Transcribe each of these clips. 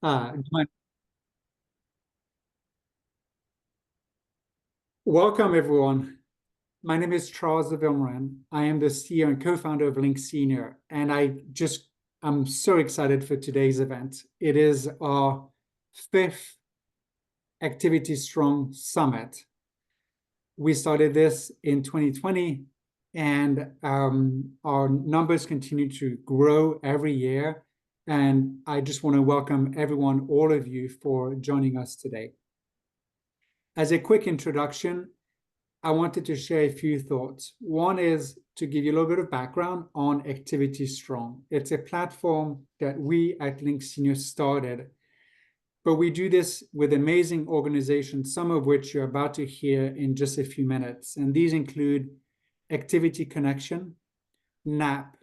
Do Welcome, everyone. My name is Charles de Vilmorin. I am the CEO and co-founder of Link Senior, and I'm so excited for today's event. It is our fifth Activity Strong Summit. We started this in 2020, and our numbers continue to grow every year. And I just want to welcome everyone, all of you, for joining us today. As a quick introduction, I wanted to share a few thoughts. One is to give you a little bit of background on Activity Strong. It's a platform that we at Link Senior started, but we do this with amazing organizations, some of which you're about to hear in just a few minutes. And these include Activity Connection, NAP,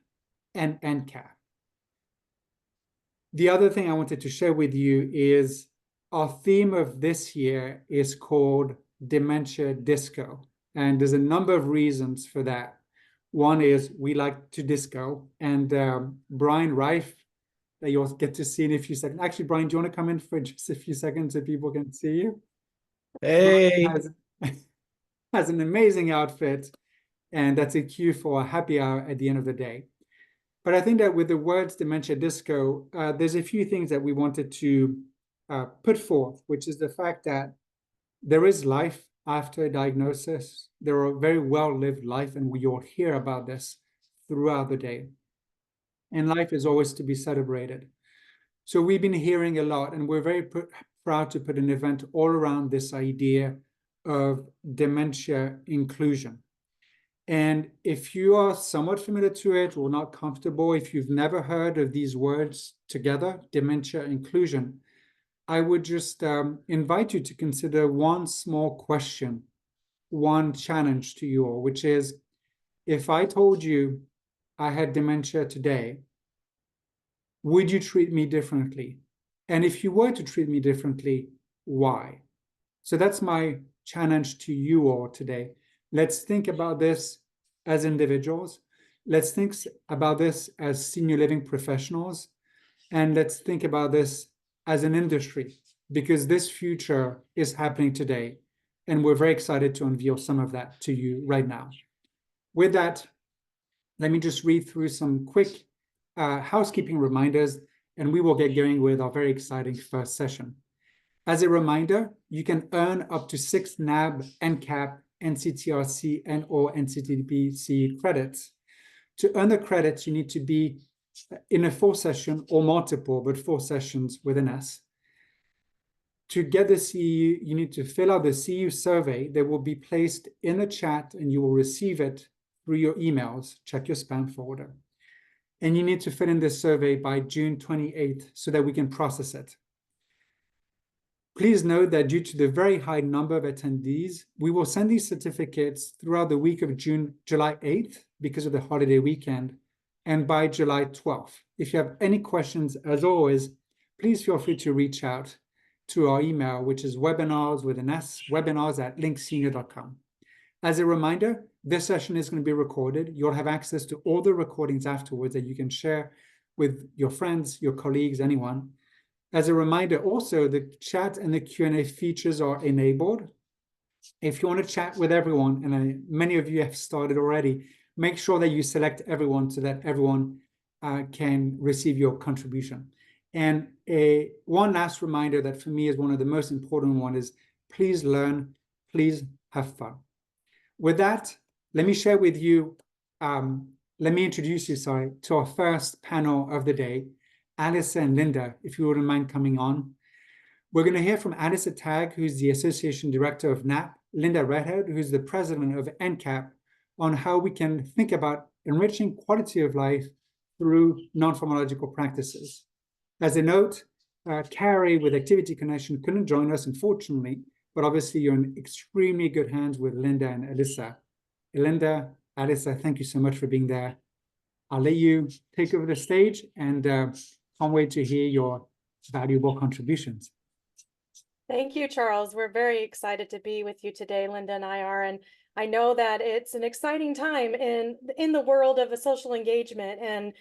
and NCAP. The other thing I wanted to share with you is our theme of this year is called Dementia Disco. And there's a number of reasons for that. One is we like to disco. And Brian Reif, that you'll get to see in a few seconds. Actually, Brian, do you want to come in for just a few seconds so people can see you? Hey. Has an amazing outfit. And that's a cue for a happy hour at the end of the day. But I think that with the words Dementia Disco, there's a few things that we wanted to put forth, which is the fact that there is life after a diagnosis. There are very well-lived life, and we all hear about this throughout the day. And life is always to be celebrated. So we've been hearing a lot, and we're very proud to put an event all around this idea of dementia inclusion. And if you are somewhat familiar to it or not comfortable, if you've never heard of these words together, dementia inclusion, I would just invite you to consider one small question, one challenge to you all, which is, if I told you I had dementia today, would you treat me differently? And if you were to treat me differently, why? So that's my challenge to you all today. Let's think about this as individuals. Let's think about this as senior living professionals. And let's think about this as an industry, because this future is happening today. And we're very excited to unveil some of that to you right now. With that, let me just read through some quick housekeeping reminders, and we will get going with our very exciting first session. As a reminder, you can earn up to 6 NAB, NCAP, NCTRC, and/or NCTBC credits. To earn the credits, you need to be in a full session or multiple, but 4 sessions with an S. To get the CEU, you need to fill out the CEU survey that will be placed in the chat, and you will receive it through your emails. Check your spam folder. And you need to fill in this survey by June 28th so that we can process it. Please note that due to the very high number of attendees, we will send these certificates throughout the week of July 8th because of the holiday weekend, and by July 12th. If you have any questions, as always, please feel free to reach out to our email, which is webinars with an S, webinars@linksenior.com. As a reminder, this session is going to be recorded. You'll have access to all the recordings afterwards that you can share with your friends, your colleagues, anyone. As a reminder, also, the chat and the Q&A features are enabled. If you want to chat with everyone, and many of you have started already, make sure that you select everyone so that everyone can receive your contribution. And one last reminder that for me is one of the most important ones is please learn, please have fun. With that, let me share with you, let me introduce you, to our first panel of the day, Alyssa and Linda, if you wouldn't mind coming on. We're going to hear from Alyssa Tagg, who's the Association Director of NAP, Linda Redhead, who's the President of NCAP, on how we can think about enriching quality of life through non-pharmacological practices. As a note, Carrie with Activity Connection couldn't join us, unfortunately, but obviously you're in extremely good hands with Linda and Alyssa. Linda, Alyssa, thank you so much for being there. I'll let you take over the stage, and can't wait to hear your valuable contributions. Thank you, Charles. We're very excited to be with you today, Linda and I are, and I know that it's an exciting time in the world of a social engagement. And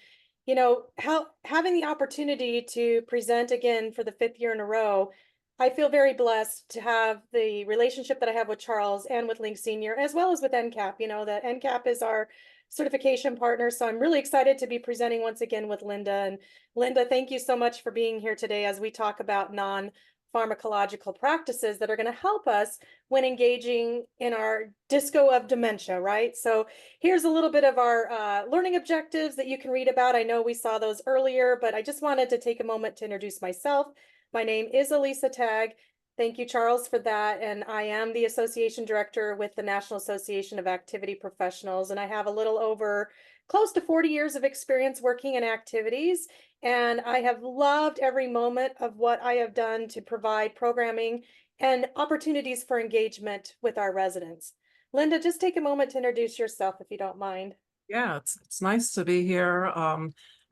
having the opportunity to present again for the fifth year in a row, I feel very blessed to have the relationship that I have with Charles and with Link Senior, as well as with NCAP. The NCAP is our certification partner. So I'm really excited to be presenting once again with Linda. And Linda, thank you so much for being here today as we talk about non-pharmacological practices that are going to help us when engaging in our disco of dementia, right? So here's a little bit of our learning objectives that you can read about. I know we saw those earlier, but I just wanted to take a moment to introduce myself. My name is Elisa Tagg. Thank you, Charles, for that. And I am the association director with the National Association of Activity Professionals. And I have a little over close to 40 years of experience working in activities. And I have loved every moment of what I have done to provide programming and opportunities for engagement with our residents. Linda, just take a moment to introduce yourself if you don't mind. Yeah, it's nice to be here.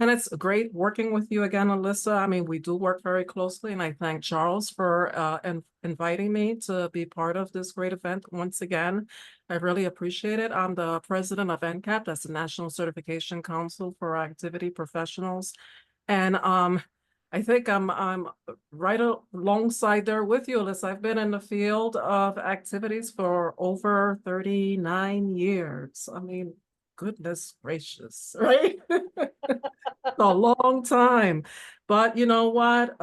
And it's great working with you again, Alyssa. I mean, we do work very closely, and I thank Charles for inviting me to be part of this great event once again. I really appreciate it. I'm the president of NCAP, that's the National Certification Council for Activity Professionals. And I think I'm right alongside there with you, Alyssa. I've been in the field of activities for over 39 years. I mean, goodness gracious, right? A long time. But you know what?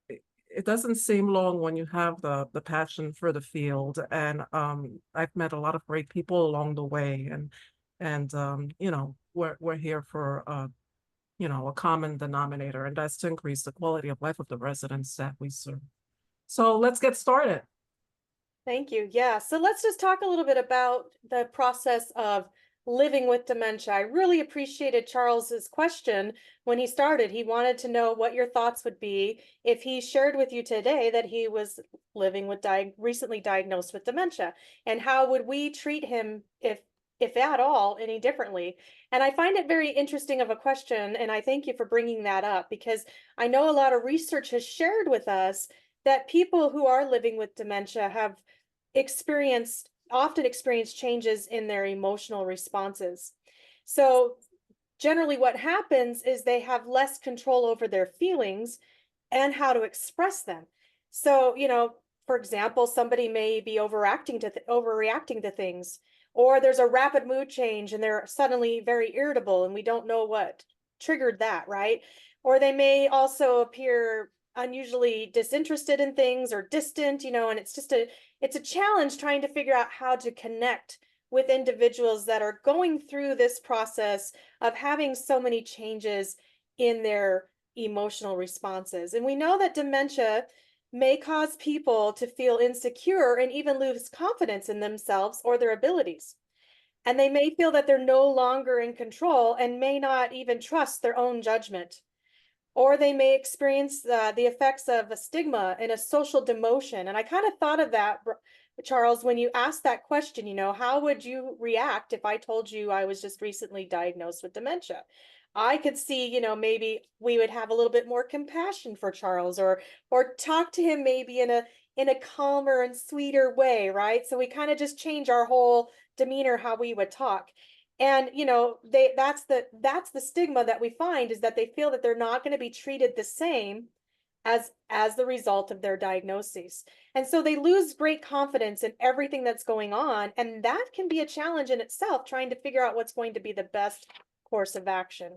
It doesn't seem long when you have the passion for the field. And I've met a lot of great people along the way. And we're here for a common denominator, and that's to increase the quality of life of the residents that we serve. So let's get started. Thank you. Yeah. So let's just talk a little bit about the process of living with dementia. I really appreciated Charles's question when he started. He wanted to know what your thoughts would be if he shared with you today that he was living with recently diagnosed with dementia, and how would we treat him if at all any differently. And I find it very interesting of a question, and I thank you for bringing that up, because I know a lot of research has shared with us that people who are living with dementia have often experienced changes in their emotional responses. So generally what happens is they have less control over their feelings and how to express them. So, for example, somebody may be overreacting to things, or there's a rapid mood change and they're suddenly very irritable and we don't know what triggered that, right? Or they may also appear unusually disinterested in things or distant, and it's a challenge trying to figure out how to connect with individuals that are going through this process of having so many changes in their emotional responses. And we know that dementia may cause people to feel insecure and even lose confidence in themselves or their abilities. And they may feel that they're no longer in control and may not even trust their own judgment. Or they may experience the effects of a stigma and a social demotion. And I kind of thought of that, Charles, when you asked that question, how would you react if I told you I was just recently diagnosed with dementia? I could see, maybe we would have a little bit more compassion for Charles, or talk to him maybe in a calmer and sweeter way, right? So we kind of just change our whole demeanor, how we would talk. And that's the stigma that we find, is that they feel that they're not going to be treated the same as the result of their diagnosis. And so they lose great confidence in everything that's going on, and that can be a challenge in itself, trying to figure out what's going to be the best course of action.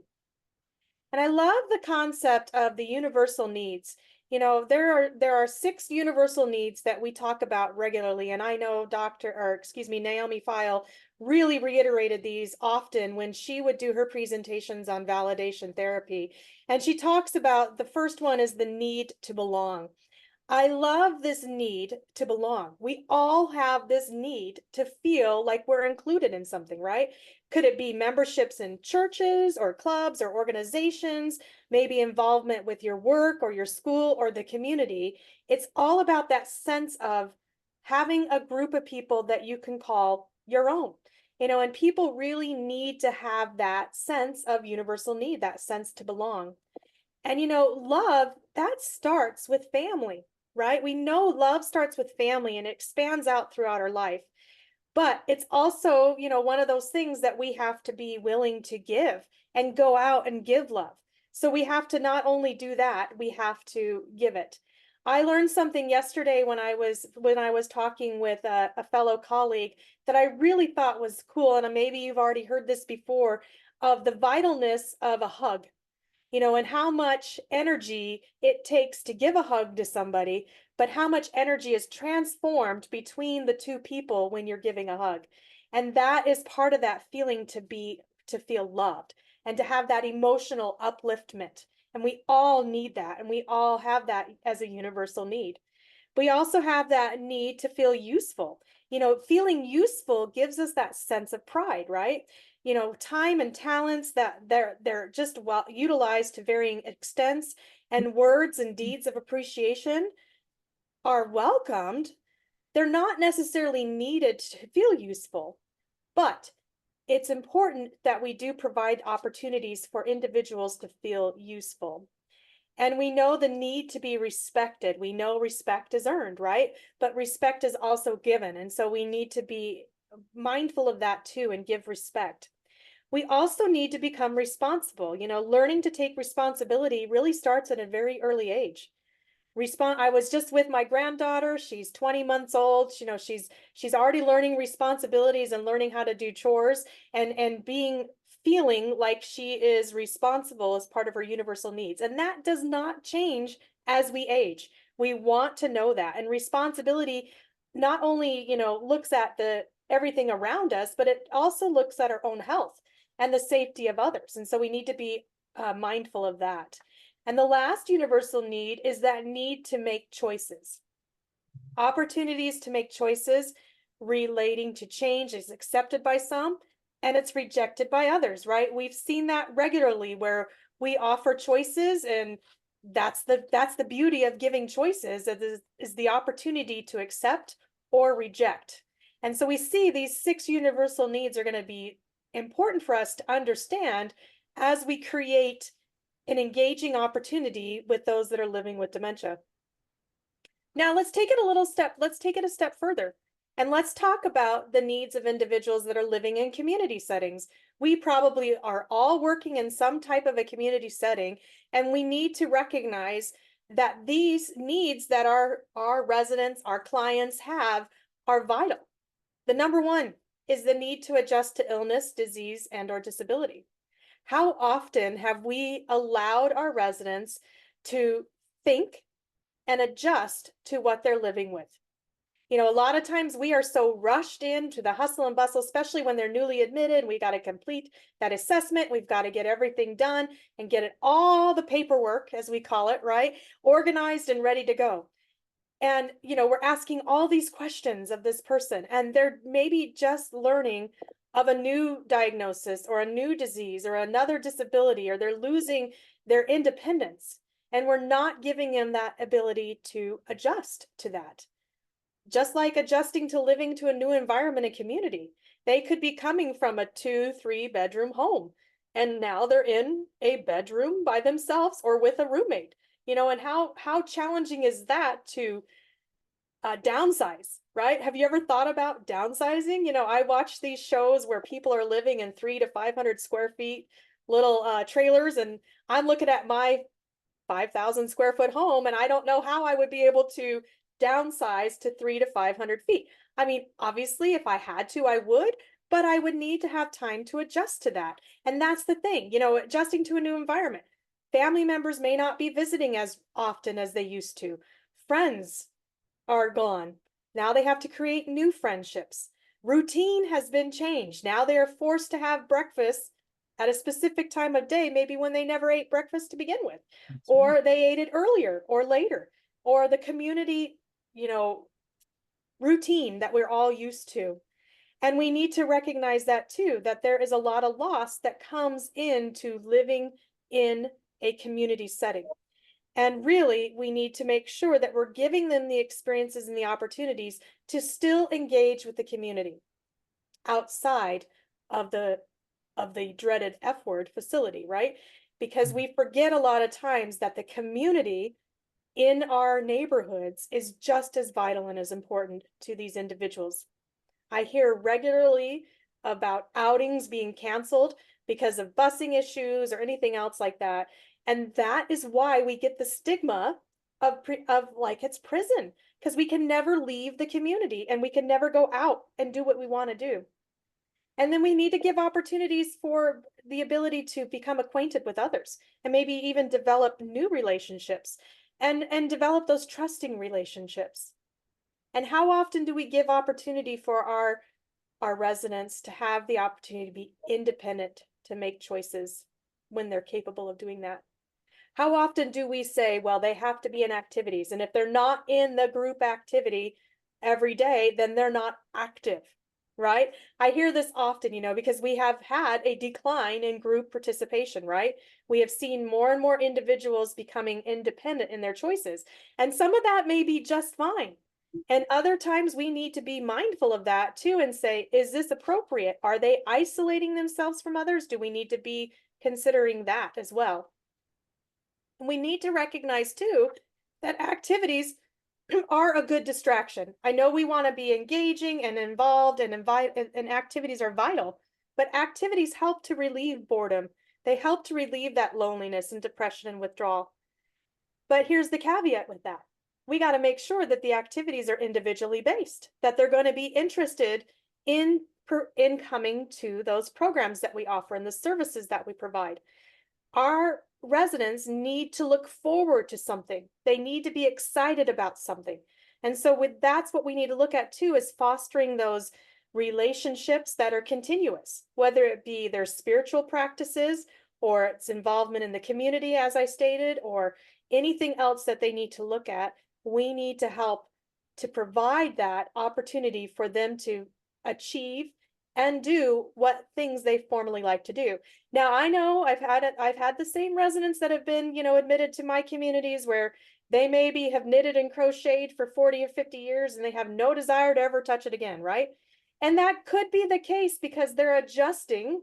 And I love the concept of the universal needs. There are 6 universal needs that we talk about regularly, and I know Naomi Feil really reiterated these often when she would do her presentations on validation therapy. And she talks about, the first one is the need to belong. I love this need to belong. We all have this need to feel like we're included in something, right? Could it be memberships in churches or clubs or organizations, maybe involvement with your work or your school or the community? It's all about that sense of having a group of people that you can call your own. And people really need to have that sense of universal need, that sense to belong. And love, that starts with family, right? We know love starts with family and it expands out throughout our life. But it's also, one of those things that we have to be willing to give and go out and give love. So we have to not only do that, we have to give it. I learned something yesterday when I was talking with a fellow colleague that I really thought was cool, and maybe you've already heard this before, of the vitalness of a hug, and how much energy it takes to give a hug to somebody, but how much energy is transformed between the two people when you're giving a hug. And that is part of that feeling to feel loved and to have that emotional upliftment. And we all need that. And we all have that as a universal need. We also have that need to feel useful. Feeling useful gives us that sense of pride, right? Time and talents that they're just well utilized to varying extents, and words and deeds of appreciation are welcomed. They're not necessarily needed to feel useful, but it's important that we do provide opportunities for individuals to feel useful. And we know the need to be respected. We know respect is earned, right? But respect is also given. And so we need to be mindful of that too and give respect. We also need to become responsible. Learning to take responsibility really starts at a very early age. I was just with my granddaughter. She's 20 months old. She's already learning responsibilities and learning how to do chores and feeling like she is responsible as part of her universal needs. And that does not change as we age. We want to know that. And responsibility not only, looks at everything around us, but it also looks at our own health and the safety of others. And so we need to be mindful of that. And the last universal need is that need to make choices. Opportunities to make choices relating to change is accepted by some and it's rejected by others, right? We've seen that regularly where we offer choices, and that's the beauty of giving choices, is the opportunity to accept or reject. And so we see these 6 universal needs are going to be important for us to understand as we create an engaging opportunity with those that are living with dementia. Now let's take it a step further, and let's talk about the needs of individuals that are living in community settings. We probably are all working in some type of a community setting, and we need to recognize that these needs that our residents, our clients have are vital. The number one is the need to adjust to illness, disease, and/or disability. How often have we allowed our residents to think and adjust to what they're living with? A lot of times we are so rushed into the hustle and bustle, especially when they're newly admitted. We got to complete that assessment. We've got to get everything done and get it, all the paperwork, as we call it, right, organized and ready to go. And, we're asking all these questions of this person, and they're maybe just learning of a new diagnosis or a new disease or another disability, or they're losing their independence. And we're not giving them that ability to adjust to that. Just like adjusting to living to a new environment and community. They could be coming from a 2-3 bedroom home, and now they're in a bedroom by themselves or with a roommate. And how challenging is that to downsize, right? Have you ever thought about downsizing? I watch these shows where people are living in 300 to 500 square feet little trailers, and I'm looking at my 5,000 square foot home, and I don't know how I would be able to downsize to 300 to 500 feet. I mean, obviously, if I had to, I would, but I would need to have time to adjust to that. And that's the thing, adjusting to a new environment. Family members may not be visiting as often as they used to. Friends are gone. Now they have to create new friendships. Routine has been changed. Now they are forced to have breakfast at a specific time of day, maybe when they never ate breakfast to begin with, or they ate it earlier or later, or the community, routine that we're all used to. And we need to recognize that too, that there is a lot of loss that comes into living in a community setting. And really, we need to make sure that we're giving them the experiences and the opportunities to still engage with the community outside of the dreaded F word facility, right? Because we forget a lot of times that the community in our neighborhoods is just as vital and as important to these individuals. I hear regularly about outings being canceled because of busing issues or anything else like that. And that is why we get the stigma of like it's prison, because we can never leave the community and we can never go out and do what we want to do. And then we need to give opportunities for the ability to become acquainted with others and maybe even develop new relationships and develop those trusting relationships. And how often do we give opportunity for our residents to have the opportunity to be independent, to make choices when they're capable of doing that? How often do we say, well, they have to be in activities, and if they're not in the group activity every day, then they're not active, right? I hear this often, because we have had a decline in group participation, right? We have seen more and more individuals becoming independent in their choices, and some of that may be just fine. And other times we need to be mindful of that too and say, is this appropriate? Are they isolating themselves from others? Do we need to be considering that as well? And we need to recognize too that activities are a good distraction. I know we want to be engaging and involved and activities are vital, but activities help to relieve boredom. They help to relieve that loneliness and depression and withdrawal. But here's the caveat with that. We got to make sure that the activities are individually based, that they're going to be interested in coming to those programs that we offer and the services that we provide. Our residents need to look forward to something. They need to be excited about something. And so that's what we need to look at too, is fostering those relationships that are continuous, whether it be their spiritual practices or its involvement in the community, as I stated, or anything else that they need to look at. We need to help to provide that opportunity for them to achieve and do what things they formerly like to do. Now, I know I've had the same residents that have been, admitted to my communities where they maybe have knitted and crocheted for 40 or 50 years and they have no desire to ever touch it again, right? And that could be the case because they're adjusting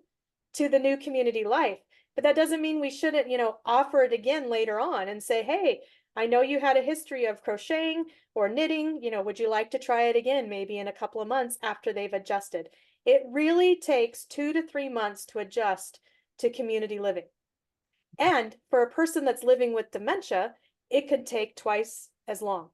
to the new community life. But that doesn't mean we shouldn't, offer it again later on and say, hey, I know you had a history of crocheting or knitting, would you like to try it again, maybe in a couple of months after they've adjusted? It really takes 2 to 3 months to adjust to community living. And for a person that's living with dementia, it could take twice as long.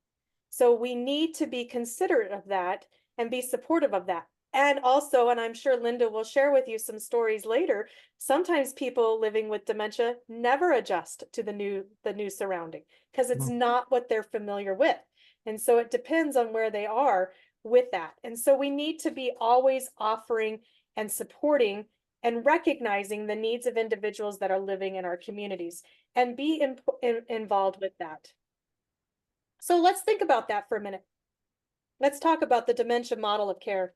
So we need to be considerate of that and be supportive of that. And also, and I'm sure Linda will share with you some stories later, sometimes people living with dementia never adjust to the new surrounding because it's not what they're familiar with. And so it depends on where they are with that. And so we need to be always offering and supporting and recognizing the needs of individuals that are living in our communities and be involved with that. So let's think about that for a minute. Let's talk about the dementia model of care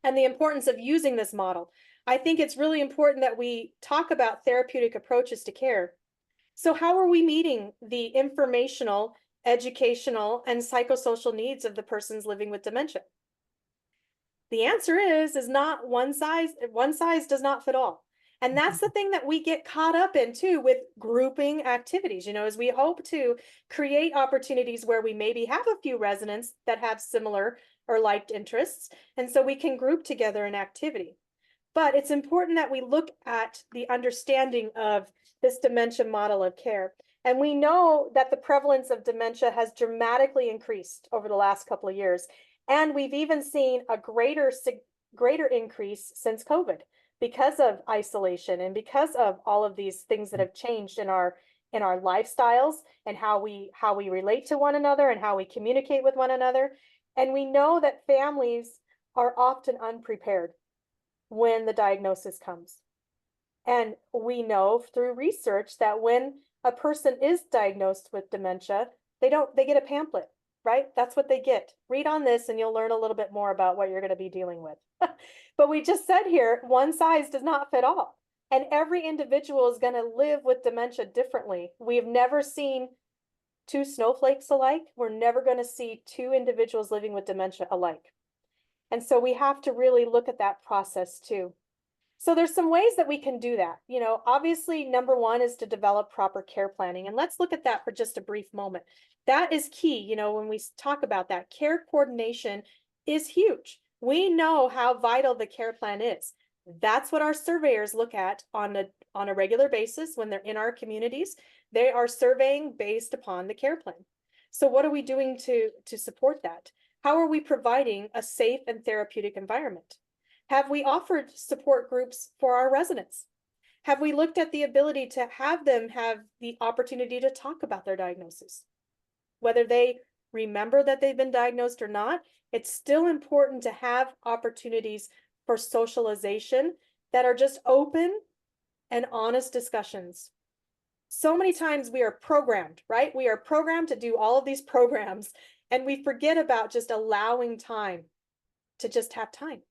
and the importance of using this model. I think it's really important that we talk about therapeutic approaches to care. So how are we meeting the informational, educational, and psychosocial needs of the persons living with dementia? The answer is not one size does not fit all. And that's the thing that we get caught up in too with grouping activities, as we hope to create opportunities where we maybe have a few residents that have similar or liked interests. And so we can group together an activity. But it's important that we look at the understanding of this dementia model of care. And we know that the prevalence of dementia has dramatically increased over the last couple of years. And we've even seen a greater increase since COVID because of isolation and because of all of these things that have changed in our lifestyles and how we relate to one another and how we communicate with one another. And we know that families are often unprepared when the diagnosis comes. And we know through research that when a person is diagnosed with dementia, they get a pamphlet, right? That's what they get. Read on this and you'll learn a little bit more about what you're going to be dealing with. But we just said here, one size does not fit all. And every individual is going to live with dementia differently. We've never seen two snowflakes alike. We're never going to see two individuals living with dementia alike. And so we have to really look at that process too. So there's some ways that we can do that. Obviously, number one is to develop proper care planning. And let's look at that for just a brief moment. That is key. When we talk about that, care coordination is huge. We know how vital the care plan is. That's what our surveyors look at on a regular basis when they're in our communities. They are surveying based upon the care plan. So what are we doing to support that? How are we providing a safe and therapeutic environment? Have we offered support groups for our residents? Have we looked at the ability to have them have the opportunity to talk about their diagnosis? Whether they remember that they've been diagnosed or not, it's still important to have opportunities for socialization that are just open and honest discussions. So many times we are programmed, right? We are programmed to do all of these programs, and we forget about just allowing time to just have time,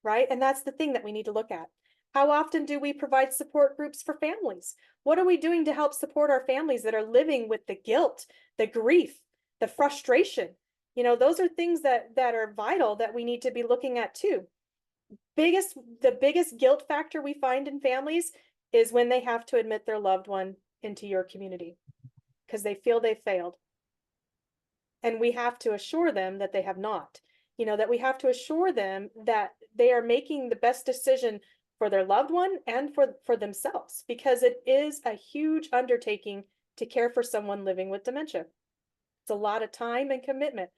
right? And that's the thing that we need to look at. How often do we provide support groups for families? What are we doing to help support our families that are living with the guilt, the grief, the frustration? You know, those are things that are vital that we need to be looking at too. The biggest guilt factor we find in families is when they have to admit their loved one into your community because they feel they failed. And we have to assure them that they have not. You know, that we have to assure them that they are making the best decision for their loved one and for themselves, because it is a huge undertaking to care for someone living with dementia. It's a lot of time and commitment,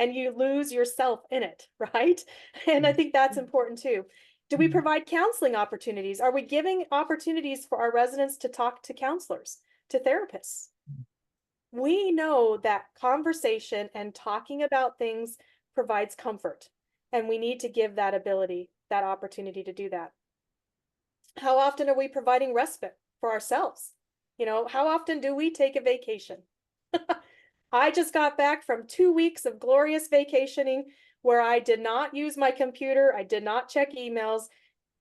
and you lose yourself in it, right? And I think that's important too. Do we provide counseling opportunities? Are we giving opportunities for our residents to talk to counselors, to therapists? We know that conversation and talking about things provides comfort, and we need to give that ability, that opportunity to do that. How often are we providing respite for ourselves? You know, how often do we take a vacation? I just got back from 2 weeks of glorious vacationing where I did not use my computer, I did not check emails,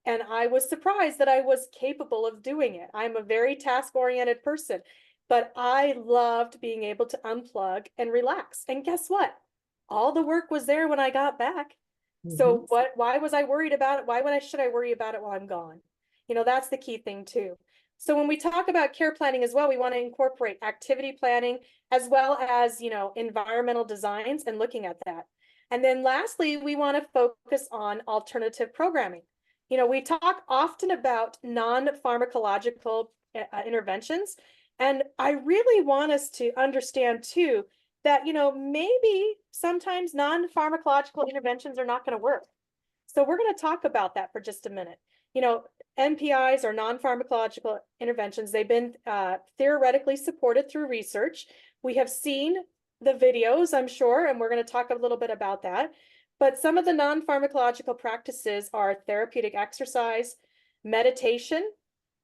and I was surprised that I was capable of doing it. I'm a very task-oriented person, but I loved being able to unplug and relax. And guess what? All the work was there when I got back. So why was I worried about it? Should I worry about it while I'm gone? You know, that's the key thing too. So when we talk about care planning as well, we want to incorporate activity planning as well as, you know, environmental designs and looking at that. And then lastly, we want to focus on alternative programming. You know, we talk often about non-pharmacological interventions, and I really want us to understand too that, you know, maybe sometimes non-pharmacological interventions are not going to work. So we're going to talk about that for just a minute. You know, NPIs or non-pharmacological interventions, they've been theoretically supported through research. We have seen the videos, I'm sure, and we're going to talk a little bit about that. But some of the non-pharmacological practices are therapeutic exercise, meditation,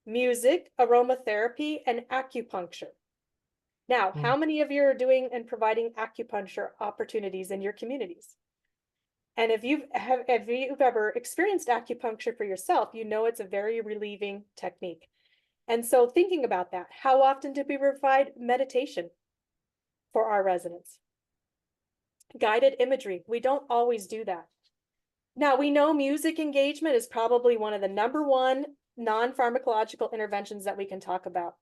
music, aromatherapy, and acupuncture. Now, how many of you are doing and providing acupuncture opportunities in your communities? And if you've ever experienced acupuncture for yourself, you know it's a very relieving technique. And so thinking about that, how often do we provide meditation for our residents? Guided imagery, we don't always do that. Now, we know music engagement is probably one of the #1 non-pharmacological interventions that we can talk about.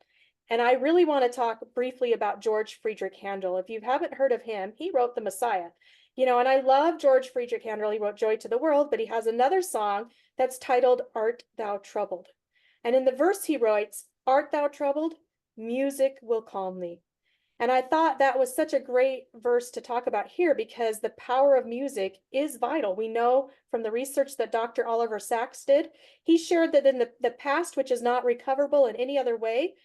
And I really want to talk briefly about George Friedrich Handel. If you haven't heard of him, he wrote The Messiah. You know, and I love George Friedrich Handel. He wrote Joy to the World, but he has another song that's titled Art Thou Troubled? And in the verse he writes, Art thou troubled? Music will calm thee. And I thought that was such a great verse to talk about here because the power of music is vital. We know from the research that Dr. Oliver Sacks did, he shared that in the past, which is not recoverable in any other way,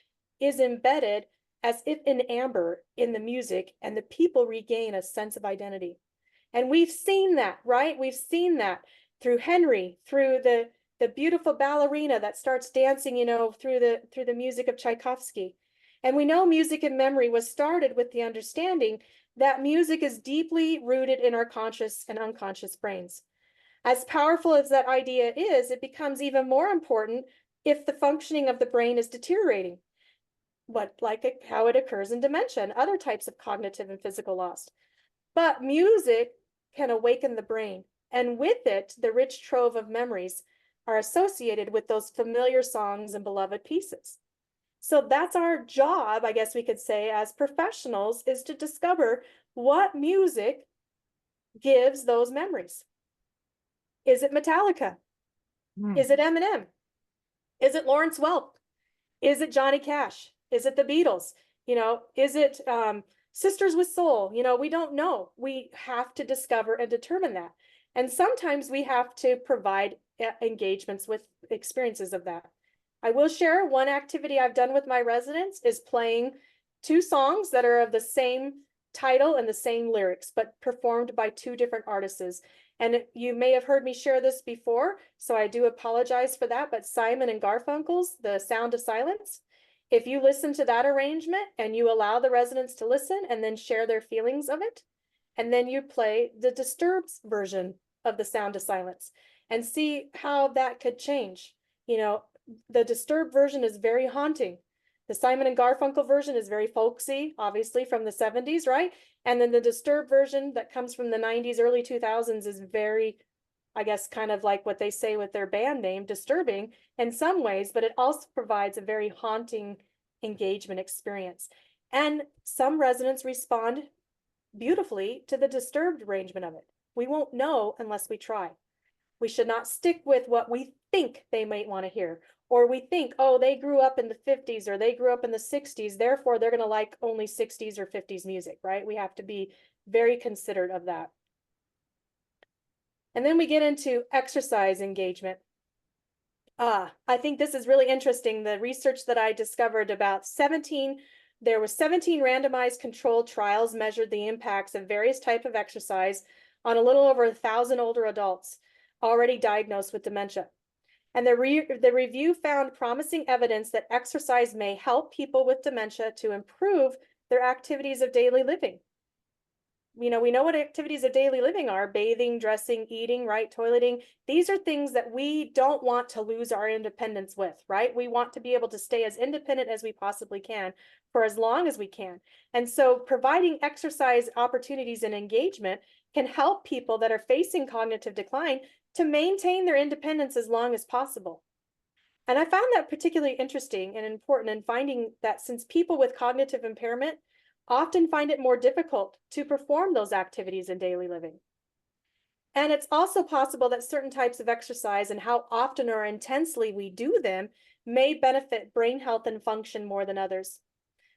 is embedded as if in amber in the music, and the people regain a sense of identity. And we've seen that, right? We've seen that through Henry, through the beautiful ballerina that starts dancing, you know, through the music of Tchaikovsky. And we know music and memory was started with the understanding that music is deeply rooted in our conscious and unconscious brains. As powerful as that idea is, it becomes even more important if the functioning of the brain is deteriorating, how it occurs in dementia and other types of cognitive and physical loss. But music can awaken the brain, and with it, the rich trove of memories are associated with those familiar songs and beloved pieces. So that's our job, I guess we could say, as professionals, is to discover what music gives those memories. Is it Metallica? Mm. Is it Eminem? Is it Lawrence Welk? Is it Johnny Cash? Is it the Beatles? Is it Sisters with Soul? We don't know. We have to discover and determine that. And sometimes we have to provide engagements with experiences of that. I will share one activity I've done with my residents is playing 2 songs that are of the same title and the same lyrics, but performed by 2 different artists. And you may have heard me share this before, so I do apologize for that, but Simon and Garfunkel's The Sound of Silence, if you listen to that arrangement and you allow the residents to listen and then share their feelings of it, and then you play the Disturbed version of The Sound of Silence and see how that could change. The Disturbed version is very haunting. The Simon and Garfunkel version is very folksy, obviously from the 70s, right? And then the Disturbed version that comes from the 90s, early 2000s is very, I guess, kind of like what they say with their band name, disturbing in some ways, but it also provides a very haunting engagement experience. And some residents respond beautifully to the Disturbed arrangement of it. We won't know unless we try. We should not stick with what we think they might want to hear, or we think, oh, they grew up in the 50s or they grew up in the 60s, therefore they're going to like only 60s or 50s music, right? We have to be very considerate of that. And then we get into exercise engagement. I think this is really interesting. The research that I discovered about there were 17 randomized controlled trials measured the impacts of various types of exercise on a little over 1,000 older adults already diagnosed with dementia. And the review found promising evidence that exercise may help people with dementia to improve their activities of daily living. We know what activities of daily living are: bathing, dressing, eating, right? Toileting. These are things that we don't want to lose our independence with, right? We want to be able to stay as independent as we possibly can for as long as we can. And so providing exercise opportunities and engagement can help people that are facing cognitive decline to maintain their independence as long as possible. And I found that particularly interesting and important in finding that since people with cognitive impairment often find it more difficult to perform those activities in daily living. And it's also possible that certain types of exercise and how often or intensely we do them may benefit brain health and function more than others.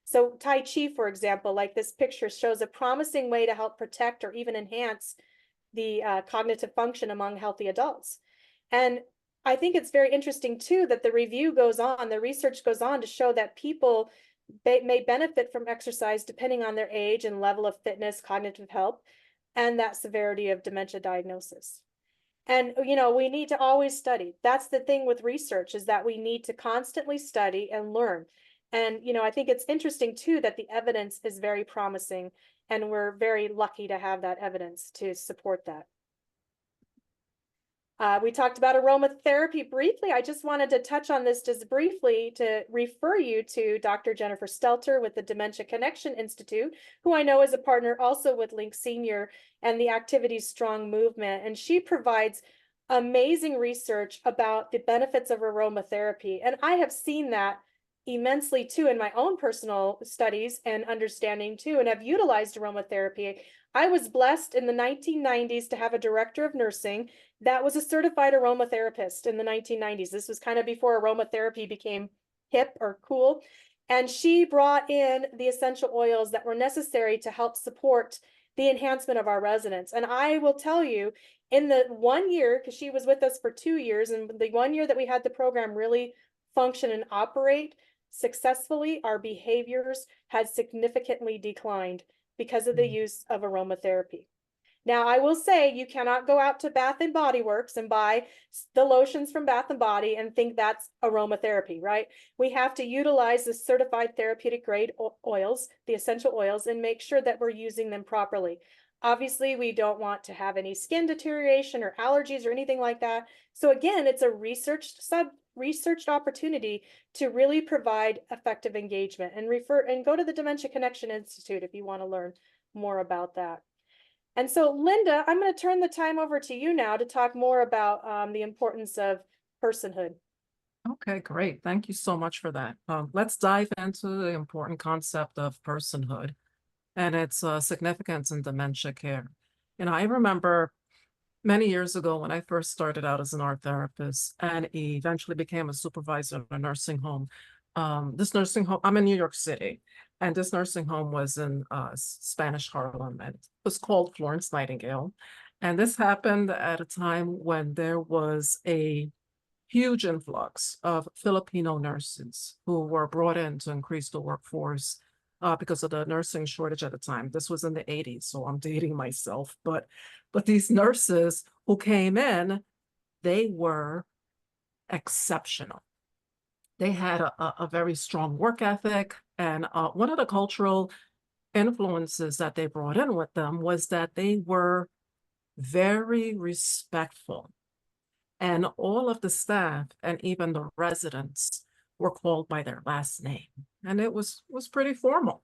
So Tai Chi, for example, like this picture, shows a promising way to help protect or even enhance the cognitive function among healthy adults. And I think it's very interesting too that the research goes on to show that people may benefit from exercise depending on their age and level of fitness, cognitive health, and that severity of dementia diagnosis. And, we need to always study. That's the thing with research, is that we need to constantly study and learn. And, I think it's interesting too that the evidence is very promising, and we're very lucky to have that evidence to support that. We talked about aromatherapy briefly. I just wanted to touch on this just briefly to refer you to Dr. Jennifer Stelter with the Dementia Connection Institute, who I know is a partner also with Link Senior and the Activities Strong movement. And she provides amazing research about the benefits of aromatherapy. And I have seen that immensely too in my own personal studies and understanding too, and have utilized aromatherapy. I was blessed in the 1990s to have a director of nursing that was a certified aromatherapist in the 1990s. This was kind of before aromatherapy became hip or cool. And she brought in the essential oils that were necessary to help support the enhancement of our residents. And I will tell you, in the 1 year, because she was with us for 2 years, and the 1 year that we had the program really function and operate successfully, our behaviors had significantly declined because of the use of aromatherapy. Now, I will say you cannot go out to Bath and Body Works and buy the lotions from Bath and Body and think that's aromatherapy, right? We have to utilize the certified therapeutic grade oils, the essential oils, and make sure that we're using them properly. Obviously, we don't want to have any skin deterioration or allergies or anything like that. So again, it's a researched opportunity to really provide effective engagement, and go to the Dementia Connection Institute if you want to learn more about that. And so, Linda, I'm going to turn the time over to you now to talk more about the importance of personhood. Okay, great. Thank you so much for that. Let's dive into the important concept of personhood and its significance in dementia care. I remember many years ago when I first started out as an art therapist and eventually became a supervisor in a nursing home. This nursing home, I'm in New York City, and this nursing home was in Spanish Harlem, and it was called Florence Nightingale. And this happened at a time when there was a huge influx of Filipino nurses who were brought in to increase the workforce because of the nursing shortage at the time. This was in the 80s, so I'm dating myself. But these nurses who came in, they were exceptional. They had a very strong work ethic. And one of the cultural influences that they brought in with them was that they were very respectful. And all of the staff and even the residents were called by their last name. And it was pretty formal.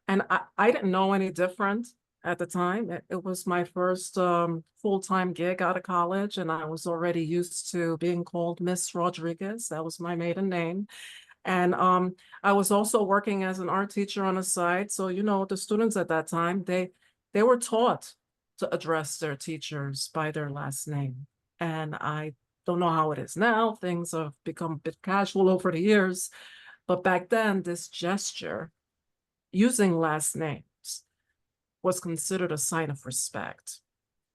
And I didn't know any different at the time. It was my first full-time gig out of college, and I was already used to being called Miss Rodriguez. That was my maiden name. And I was also working as an art teacher on the side. So, you know, the students at that time, they were taught to address their teachers by their last name. And I don't know how it is now. Things have become a bit casual over the years. But back then, this gesture, using last names, was considered a sign of respect.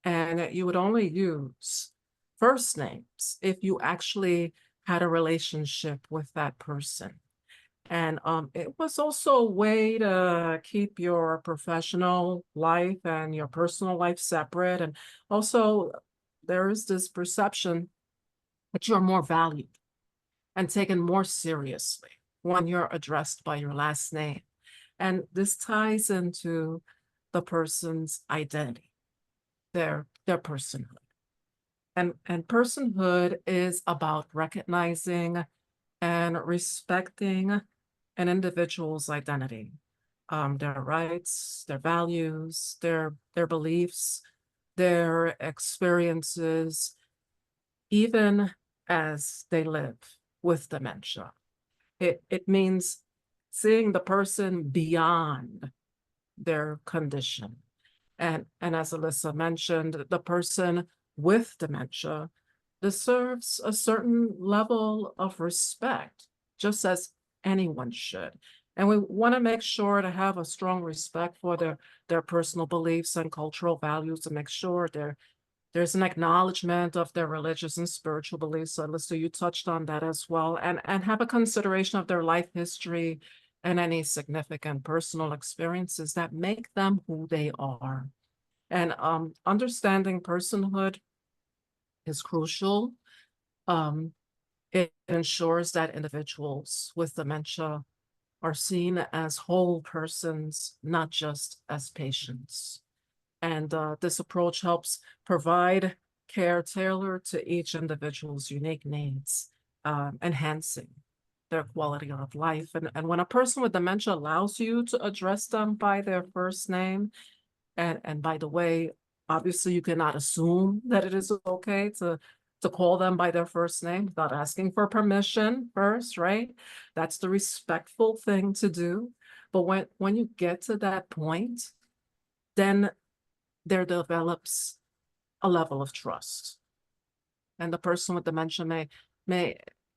And you would only use first names if you actually had a relationship with that person. And it was also a way to keep your professional life and your personal life separate. And also, there is this perception that you're more valued and taken more seriously when you're addressed by your last name. And this ties into the person's identity, their personhood. And personhood is about recognizing and respecting an individual's identity, their rights, their values, their beliefs, their experiences, even as they live with dementia. It means seeing the person beyond their condition. And as Alyssa mentioned, the person with dementia deserves a certain level of respect, just as anyone should. And we want to make sure to have a strong respect for their personal beliefs and cultural values, to make sure there's an acknowledgement of their religious and spiritual beliefs. So Alyssa, you touched on that as well, and have a consideration of their life history and any significant personal experiences that make them who they are. And understanding personhood is crucial. It ensures that individuals with dementia are seen as whole persons, not just as patients. And this approach helps provide care tailored to each individual's unique needs, enhancing their quality of life. And when a person with dementia allows you to address them by their first name, and by the way, obviously you cannot assume that it is okay to call them by their first name without asking for permission first, right? That's the respectful thing to do. But when you get to that point, then there develops a level of trust. And the person with dementia may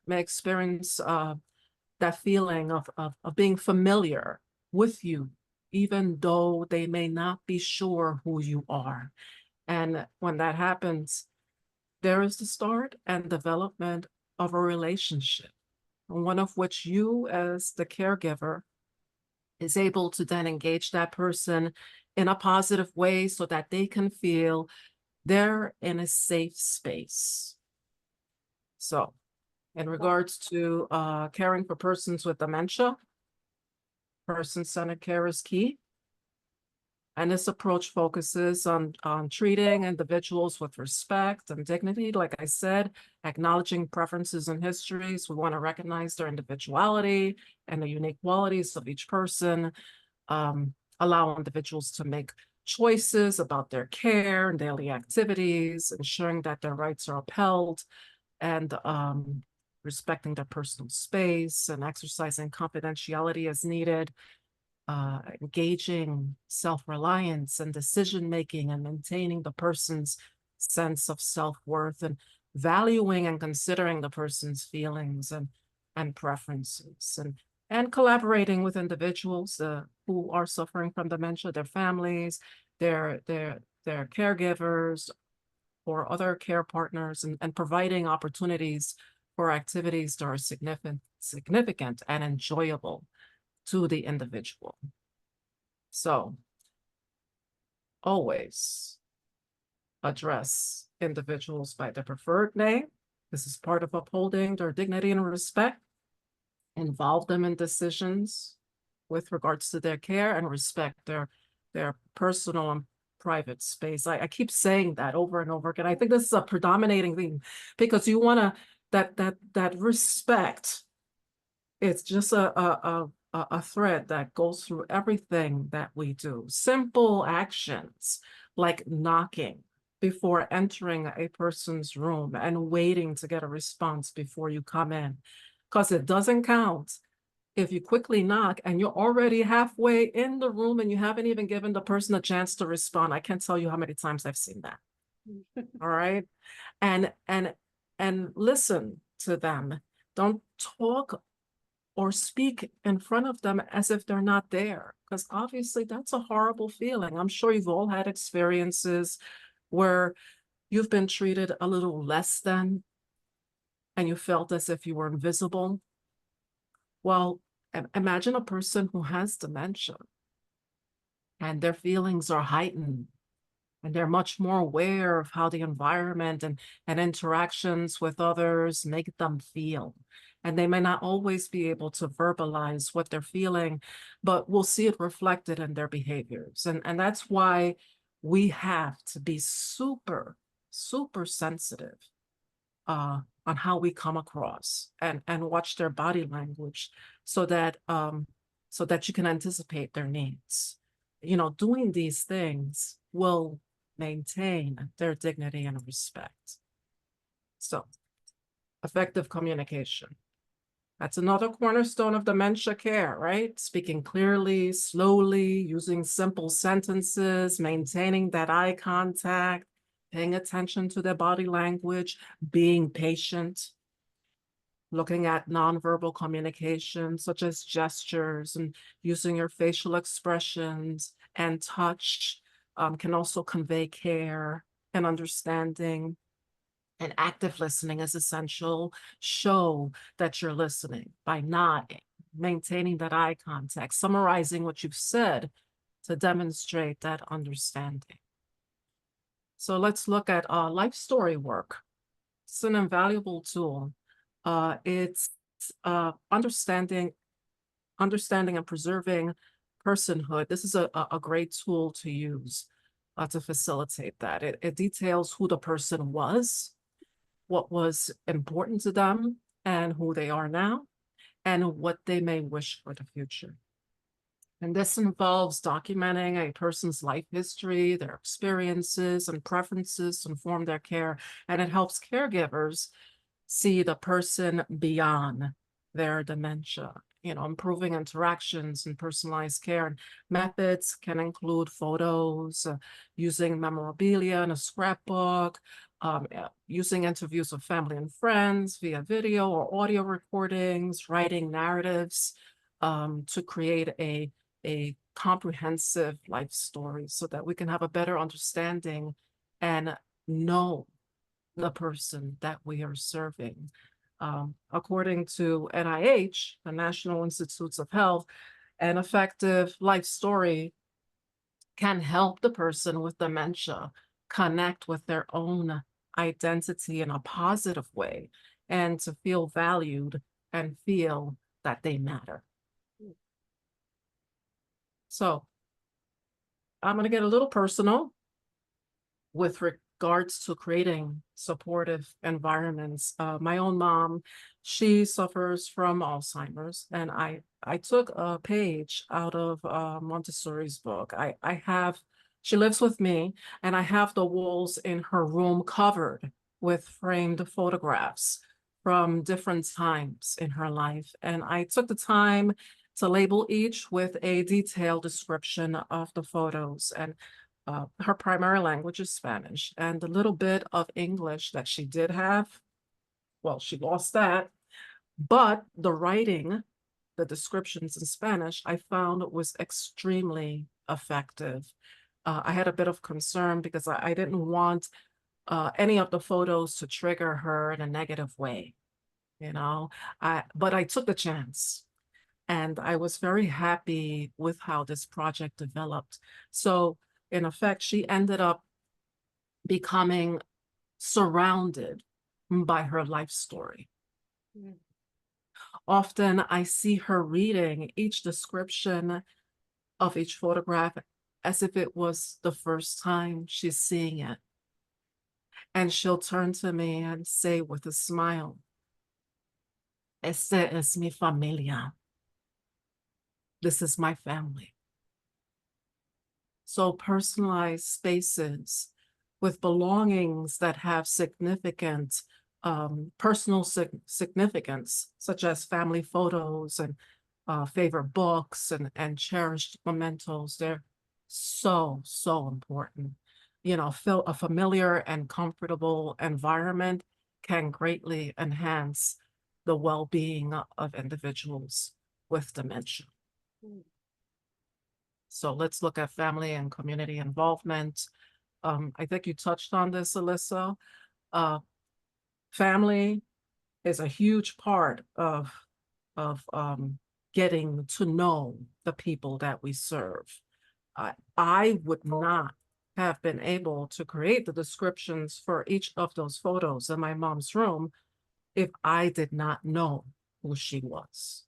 experience that feeling of being familiar with you, even though they may not be sure who you are. And when that happens, there is the start and development of a relationship, one of which you as the caregiver is able to then engage that person in a positive way so that they can feel they're in a safe space. So in regards to caring for persons with dementia, person-centered care is key. And this approach focuses on treating individuals with respect and dignity. Like I said, acknowledging preferences and histories. We want to recognize their individuality and the unique qualities of each person, allow individuals to make choices about their care and daily activities, ensuring that their rights are upheld, and respecting their personal space and exercising confidentiality as needed. Engaging self-reliance and decision-making and maintaining the person's sense of self-worth and valuing and considering the person's feelings and preferences, and collaborating with individuals who are suffering from dementia, their families, their caregivers, or other care partners, and providing opportunities for activities that are significant and enjoyable to the individual. So always address individuals by their preferred name. This is part of upholding their dignity and respect. Involve them in decisions with regards to their care, and respect their personal and private space. I keep saying that over and over again. I think this is a predominating theme, because you want to, that respect, it's just a thread that goes through everything that we do. Simple actions like knocking before entering a person's room and waiting to get a response before you come in, because it doesn't count if you quickly knock and you're already halfway in the room and you haven't even given the person a chance to respond. I can't tell you how many times I've seen that. All right. And listen to them. Don't talk or speak in front of them as if they're not there, because obviously that's a horrible feeling. I'm sure you've all had experiences where you've been treated a little less than, and you felt as if you were invisible. Well, imagine a person who has dementia and their feelings are heightened, and they're much more aware of how the environment and interactions with others make them feel. And they may not always be able to verbalize what they're feeling, but we'll see it reflected in their behaviors. And that's why we have to be super, super sensitive on how we come across, and watch their body language, so that you can anticipate their needs. You know, doing these things will maintain their dignity and respect. So, effective communication. That's another cornerstone of dementia care, right? Speaking clearly, slowly, using simple sentences, maintaining that eye contact, paying attention to their body language, being patient, looking at nonverbal communication, such as gestures, and using your facial expressions and touch can also convey care and understanding. And active listening is essential. Show that you're listening by nodding, maintaining that eye contact, summarizing what you've said to demonstrate that understanding. So let's look at life story work. It's an invaluable tool. It's understanding and preserving personhood. This is a great tool to use to facilitate that. It details who the person was, what was important to them, and who they are now, and what they may wish for the future. And this involves documenting a person's life history, their experiences and preferences to inform their care. And it helps caregivers see the person beyond their dementia. You know, improving interactions and personalized care. And methods can include photos, using memorabilia in a scrapbook, using interviews with family and friends via video or audio recordings, writing narratives to create a comprehensive life story, so that we can have a better understanding and know the person that we are serving. According to NIH, the National Institutes of Health, an effective life story can help the person with dementia connect with their own identity in a positive way, and to feel valued and feel that they matter. So I'm going to get a little personal with regards to creating supportive environments. My own mom, she suffers from Alzheimer's, and I took a page out of Montessori's book. She lives with me, and I have the walls in her room covered with framed photographs from different times in her life. And I took the time to label each with a detailed description of the photos. And her primary language is Spanish, and the little bit of English that she did have, well, she lost that. But the writing, the descriptions in Spanish, I found was extremely effective. I had a bit of concern because I didn't want any of the photos to trigger her in a negative way, you know. But I took the chance, and I was very happy with how this project developed. So in effect, she ended up becoming surrounded by her life story. Mm. Often I see her reading each description of each photograph as if it was the first time she's seeing it. And she'll turn to me and say with a smile, "Esta es mi familia." This is my family. So personalized spaces with belongings that have significant personal significance, such as family photos and favorite books and cherished mementos. They're so, so important. You know, a familiar and comfortable environment can greatly enhance the well-being of individuals with dementia. Mm. So let's look at family and community involvement. I think you touched on this, Alyssa. Family is a huge part of getting to know the people that we serve. I would not have been able to create the descriptions for each of those photos in my mom's room if I did not know who she was,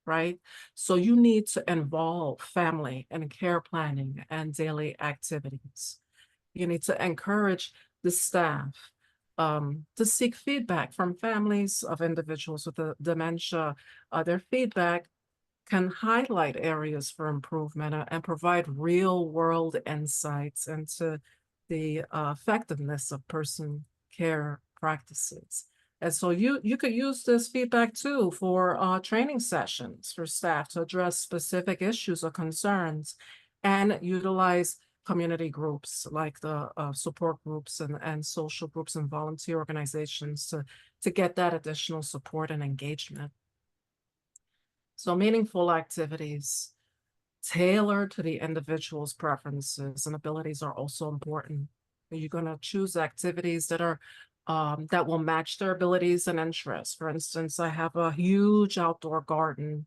right? So you need to involve family in care planning and daily activities. You need to encourage the staff to seek feedback from families of individuals with dementia. Their feedback can highlight areas for improvement and provide real world insights into the effectiveness of person care practices. And so you could use this feedback too for training sessions for staff to address specific issues or concerns, and utilize community groups like the support groups and social groups and volunteer organizations to get that additional support and engagement. So meaningful activities tailored to the individual's preferences and abilities are also important. You're going to choose activities that are that will match their abilities and interests. For instance, I have a huge outdoor garden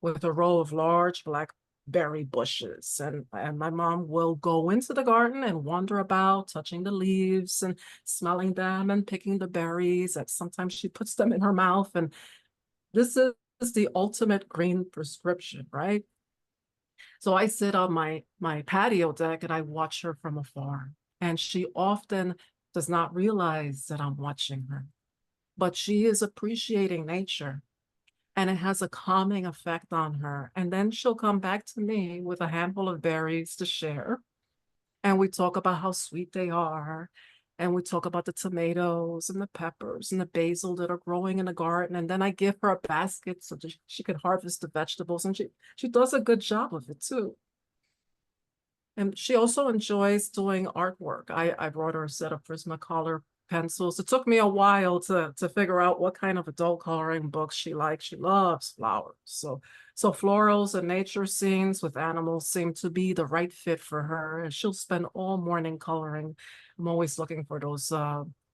with a row of large blackberry bushes, and my mom will go into the garden and wander about, touching the leaves and smelling them and picking the berries. And sometimes she puts them in her mouth, and this is the ultimate green prescription, right? So I sit on my patio deck and I watch her from afar. And she often does not realize that I'm watching her, but she is appreciating nature, and it has a calming effect on her. And then she'll come back to me with a handful of berries to share. And we talk about how sweet they are. And we talk about the tomatoes and the peppers and the basil that are growing in the garden. And then I give her a basket so that she can harvest the vegetables. And she does a good job of it too. And she also enjoys doing artwork. I brought her a set of Prismacolor pencils. It took me a while to figure out what kind of adult coloring books she likes. She loves flowers. So florals and nature scenes with animals seem to be the right fit for her. And she'll spend all morning coloring. I'm always looking for those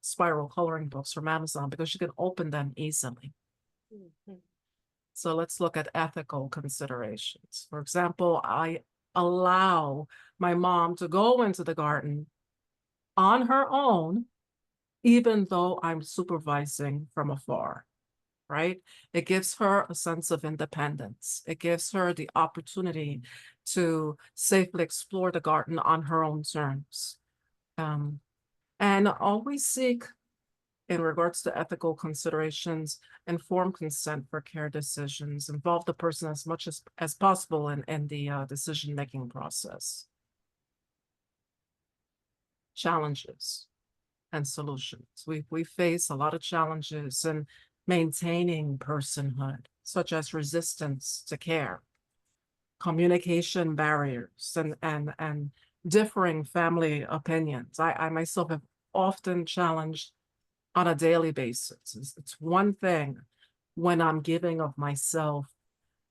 spiral coloring books from Amazon because she can open them easily. Mhm. So let's look at ethical considerations. For example, I allow my mom to go into the garden on her own, even though I'm supervising from afar, right? It gives her a sense of independence. It gives her the opportunity to safely explore the garden on her own terms. And always seek, in regards to ethical considerations, informed consent for care decisions, involve the person as much as possible in the decision-making process. Challenges and solutions. We face a lot of challenges in maintaining personhood, such as resistance to care, communication barriers, and differing family opinions. I myself have often challenged on a daily basis. It's one thing when I'm giving of myself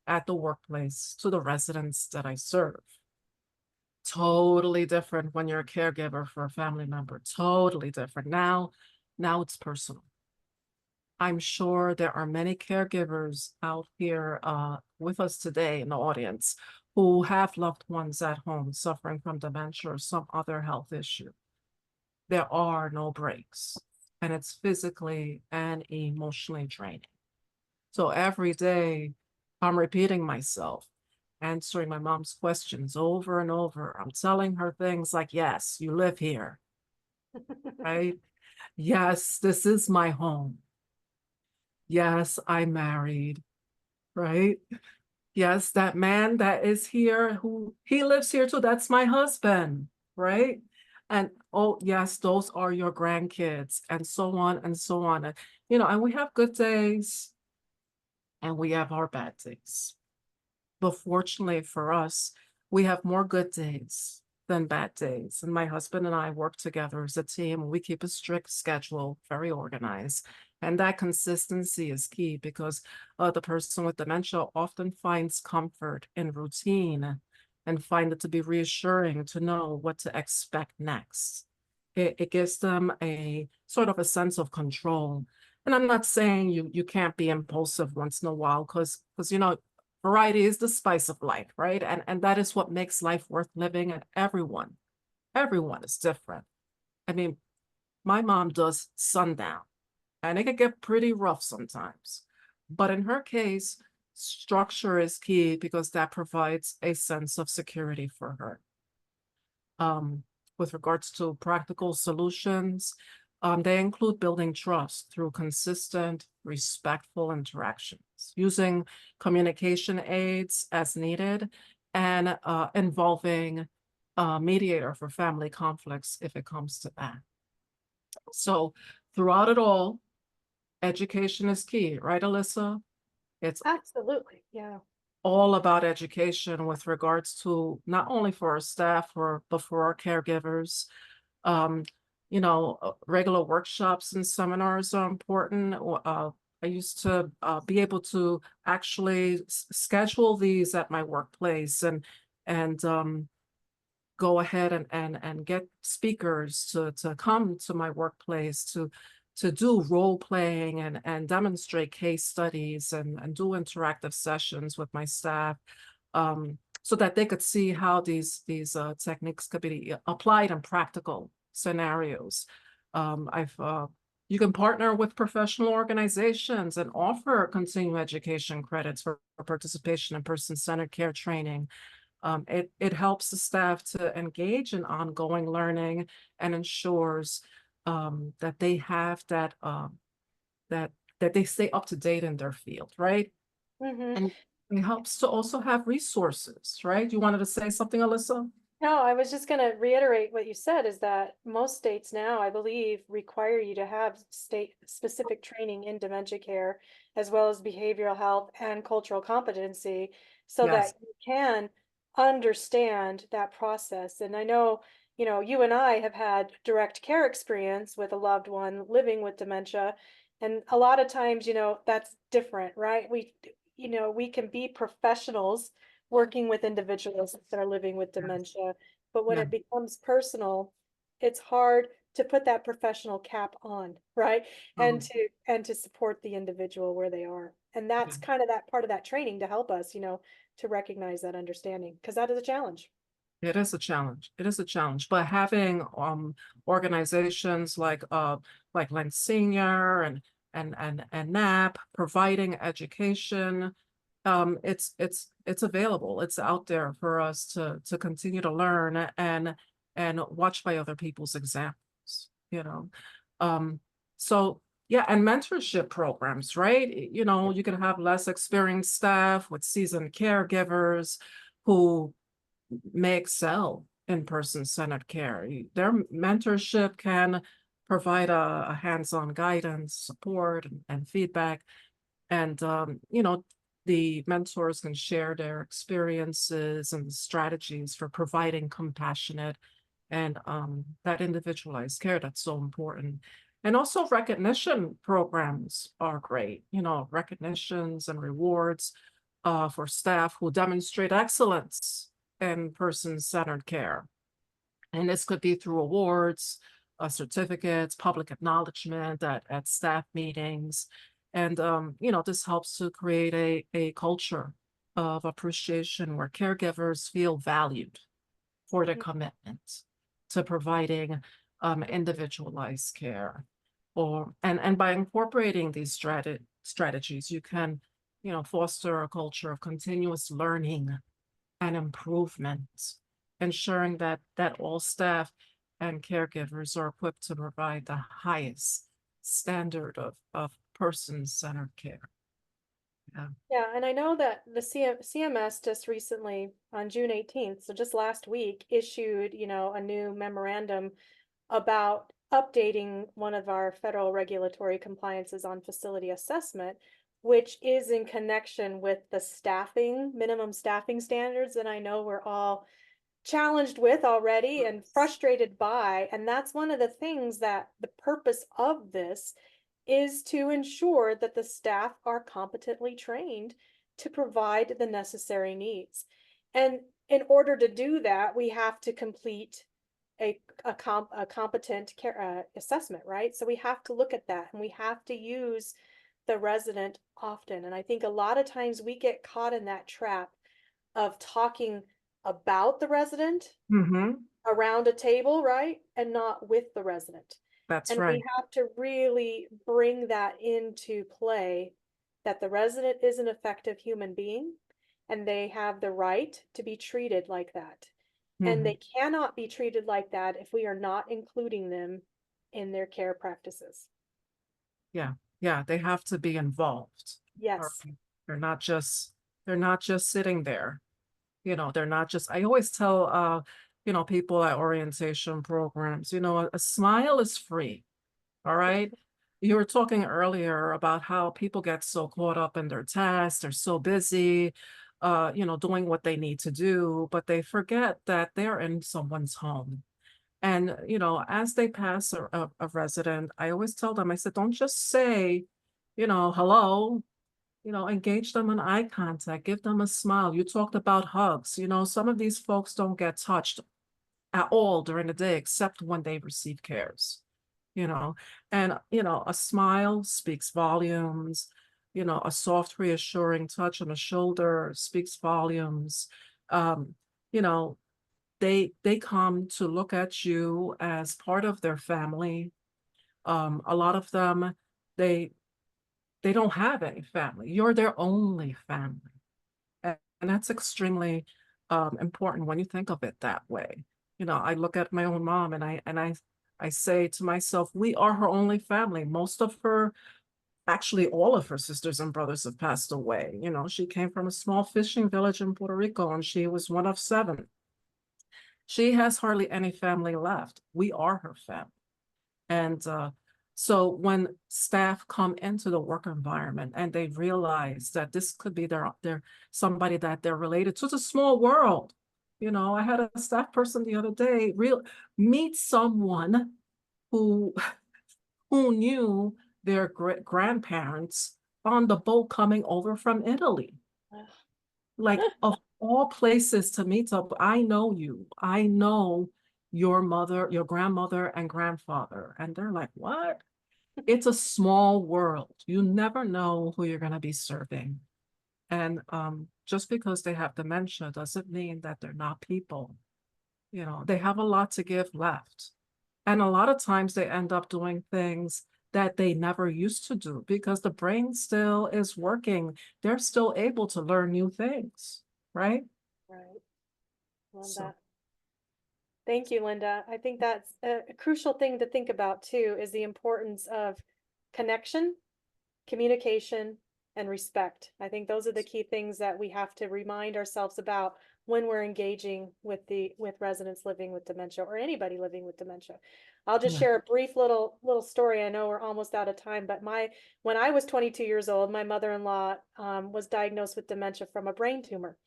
at the workplace to the residents that I serve. Totally different when you're a caregiver for a family member. Totally different. Now it's personal. I'm sure there are many caregivers out here with us today in the audience who have loved ones at home suffering from dementia or some other health issue. There are no breaks, and it's physically and emotionally draining. So every day I'm repeating myself, answering my mom's questions over and over. I'm telling her things like, yes, you live here, right? Yes, this is my home. Yes, I'm married, right? Yes, that man that is here, who he lives here too, that's my husband, right? And oh, yes, those are your grandkids, and so on and so on. And, and we have good days and we have our bad days. But fortunately for us, we have more good days than bad days. And my husband and I work together as a team, and we keep a strict schedule, very organized. And that consistency is key because the person with dementia often finds comfort in routine and find it to be reassuring to know what to expect next. It gives them a sort of a sense of control. And I'm not saying you can't be impulsive once in a while because variety is the spice of life, right? And that is what makes life worth living. And everyone is different. I mean, my mom does sundown, and it can get pretty rough sometimes. But in her case, structure is key because that provides a sense of security for her. With regards to practical solutions, they include building trust through consistent, respectful interactions, using communication aids as needed, and involving a mediator for family conflicts if it comes to that. So throughout it all, education is key, right, Alyssa? It's Absolutely. Yeah. all about education with regards to not only for our staff but for our caregivers. Um, regular workshops and seminars are important. I used to be able to actually schedule these at my workplace and go ahead and get speakers to come to my workplace to do role playing and demonstrate case studies and do interactive sessions with my staff, so that they could see how these techniques could be applied in practical scenarios. You can partner with professional organizations and offer continuing education credits for participation in person-centered care training. It helps the staff to engage in ongoing learning and ensures that they have that they stay up to date in their field, right? Mm-hmm. And it helps to also have resources, right? You wanted to say something, Alyssa? No, I was just going to reiterate what you said is that most states now, I believe, require you to have state specific training in dementia care, as well as behavioral health and cultural competency, so Yes. that you can understand that process. And I know, you and I have had direct care experience with a loved one living with dementia. And a lot of times, that's different, right? We can be professionals working with individuals that are living with dementia. But when Yeah. it becomes personal, it's hard to put that professional cap on, right? And to support the individual where they are. And that's kind of that part of that training to help us, to recognize that understanding, because that is a challenge. It is a challenge. It is a challenge. But having organizations like Lens Senior and NAP providing education, it's available. It's out there for us to continue to learn and watch by other people's examples, So yeah, and mentorship programs, right? You can have less experienced staff with seasoned caregivers who may excel in person-centered care. Their mentorship can provide a hands-on guidance, support, and feedback. And, the mentors can share their experiences and strategies for providing compassionate and that individualized care that's so important. And also recognition programs are great, you know, recognitions and rewards for staff who demonstrate excellence in person-centered care. And this could be through awards, certificates, public acknowledgement at staff meetings. And, you know, this helps to create a culture of appreciation where caregivers feel valued for their commitment to providing individualized care. And by incorporating these strategies, you can, you know, foster a culture of continuous learning and improvement, ensuring that all staff and caregivers are equipped to provide the highest standard of person-centered care. Yeah. Yeah, and I know that the CMS just recently on June 18th, so just last week, issued, you know, a new memorandum about updating one of our federal regulatory compliances on facility assessment, which is in connection with the minimum staffing standards that I know we're all challenged with already and frustrated by. And that's one of the things that the purpose of this is to ensure that the staff are competently trained to provide the necessary needs. And in order to do that, we have to complete a competent care assessment, right? So we have to look at that, and we have to use the resident often. And I think a lot of times we get caught in that trap of talking about the resident around a table, right? And not with the resident. That's And right. we have to really bring that into play, that the resident is an effective human being and they have the right to be treated like that. And they cannot be treated like that if we are not including them in their care practices. Yeah, yeah, they have to be involved. Yes. They're not just sitting there. You know, they're not just, I always tell you know, people at orientation programs, you know, a smile is free. All right. You were talking earlier about how people get so caught up in their tasks, they're so busy, you know, doing what they need to do, but they forget that they're in someone's home. And, you know, as they pass a resident, I always tell them, I said, don't just say, you know, hello, you know, engage them in eye contact, give them a smile. You talked about hugs. You know, some of these folks don't get touched at all during the day, except when they receive cares, you know, and, you know, a smile speaks volumes, you know, a soft, reassuring touch on the shoulder speaks volumes. You know, they come to look at you as part of their family. A lot of them, they don't have any family. You're their only family. And that's extremely important when you think of it that way. You know, I look at my own mom and I say to myself, we are her only family. Most of her, actually all of her sisters and brothers have passed away. You know, she came from a small fishing village in Puerto Rico and she was one of 7. She has hardly any family left. We are her family. And so when staff come into the work environment and they realize that this could be their somebody that they're related to, it's a small world. You know, I had a staff person the other day meet someone who knew their grandparents on the boat coming over from Italy. Like, of all places to meet up, I know you. I know your mother, your grandmother and grandfather. And they're like, what? It's a small world. You never know who you're going to be serving. And just because they have dementia doesn't mean that they're not people. You know, they have a lot to give left. And a lot of times they end up doing things that they never used to do because the brain still is working. They're still able to learn new things, right? Right. Love So, that. Thank you, Linda. I think that's a crucial thing to think about too, is the importance of connection, communication, and respect. I think those are the key things that we have to remind ourselves about when we're engaging with residents living with dementia or anybody living with dementia. I'll just Yeah. share a brief little story. I know we're almost out of time, but when I was 22 years old, my mother-in-law was diagnosed with dementia from a brain tumor.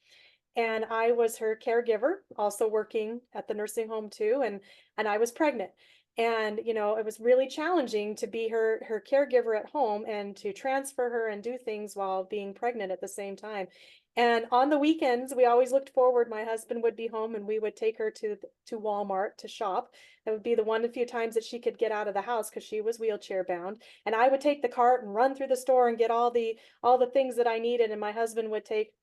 And I was her caregiver, also working at the nursing home too, and I was pregnant. And it was really challenging to be her caregiver at home and to transfer her and do things while being pregnant at the same time. And on the weekends, we always looked forward. My husband would be home and we would take her to Walmart to shop. That would be the one few times that she could get out of the house because she was wheelchair bound. And I would take the cart and run through the store and get all the things that I needed. And my husband would take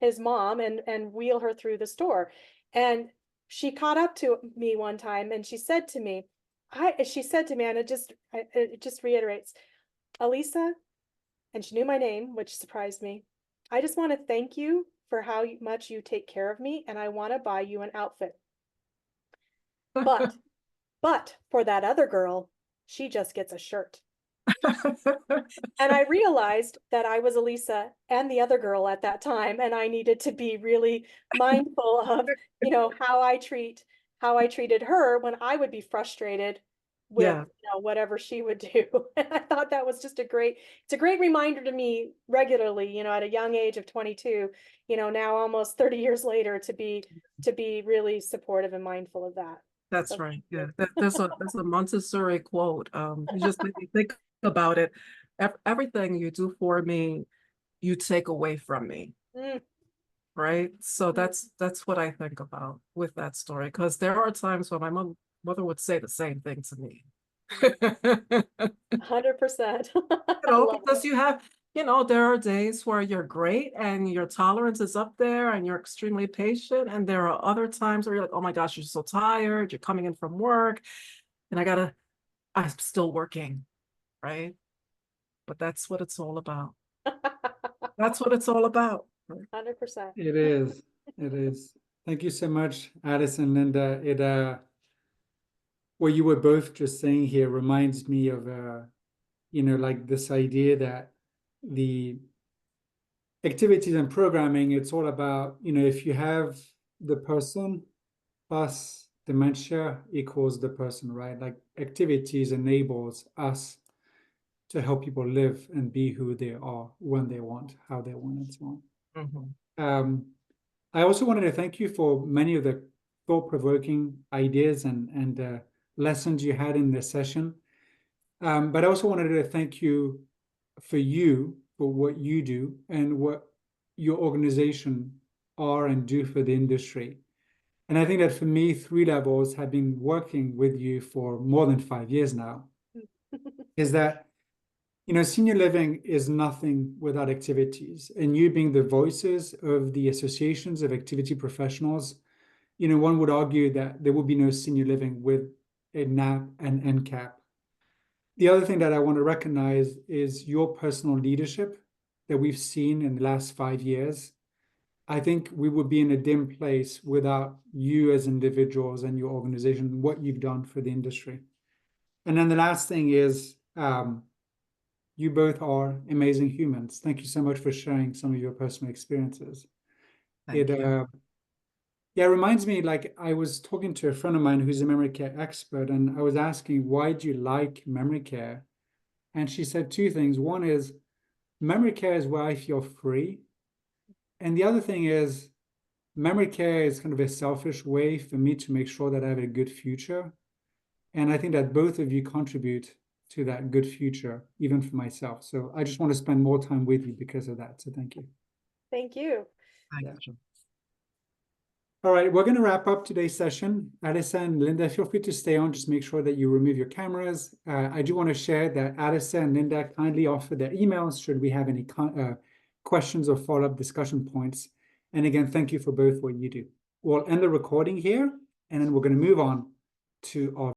his mom and wheel her through the store. And she caught up to me one time and she said to me, and it just reiterates, Alisa, and she knew my name, which surprised me. I just want to thank you for how much you take care of me, and I want to buy you an outfit. But for that other girl, she just gets a shirt. And I realized that I was Alisa and the other girl at that time, and I needed to be really mindful of, how I treated her when I would be frustrated with Yeah. whatever she would do. And I thought that was just it's a great reminder to me regularly, at a young age of 22, now almost 30 years later, to be really supportive and mindful of that. That's So right. Yeah. That's a Montessori quote. You just make me think about it. Everything you do for me, you take away from me. Mm. Right. So Mm. that's what I think about with that story. Because there are times when my mother would say the same thing to me. 100%. Because you have, there are days where you're great and your tolerance is up there and you're extremely patient. And there are other times where you're like, oh my gosh, you're so tired. You're coming in from work and I'm still working. Right. But that's what it's all about. That's what it's all about. 100%. It is. It is. Thank you so much, Addison, Linda. What you were both just saying here reminds me of, like this idea that the activities and programming, it's all about, if you have the person plus dementia equals the person, right? Like activities enables us to help people live and be who they are, when they want, how they want, and so on. Mm-hmm. I also wanted to thank you for many of the thought-provoking ideas and lessons you had in this session. But I also wanted to thank you for what you do and what your organization are and do for the industry. And I think that for me, 3 Levels have been working with you for more than 5 years now, is that, senior living is nothing without activities. And you being the voices of the associations of activity professionals, one would argue that there would be no senior living with a NAP and NCAP. The other thing that I want to recognize is your personal leadership that we've seen in the last 5 years. I think we would be in a dim place without you as individuals and your organization, what you've done for the industry. And then the last thing is, you both are amazing humans. Thank you so much for sharing some of your personal experiences. Thank you. Yeah, it reminds me, like I was talking to a friend of mine who's a memory care expert, and I was asking, why do you like memory care? And she said 2 things. One is, memory care is where I feel free. And the other thing is, memory care is kind of a selfish way for me to make sure that I have a good future. And I think that both of you contribute to that good future, even for myself. So I just want to spend more time with you because of that. So thank you. Thank you. Thank you. All right, we're going to wrap up today's session. Addison and Linda, feel free to stay on. Just make sure that you remove your cameras. I do want to share that Addison and Linda kindly offer their emails should we have any questions or follow-up discussion points. And again, thank you for both what you do. We'll end the recording here, and then we're going to move on to our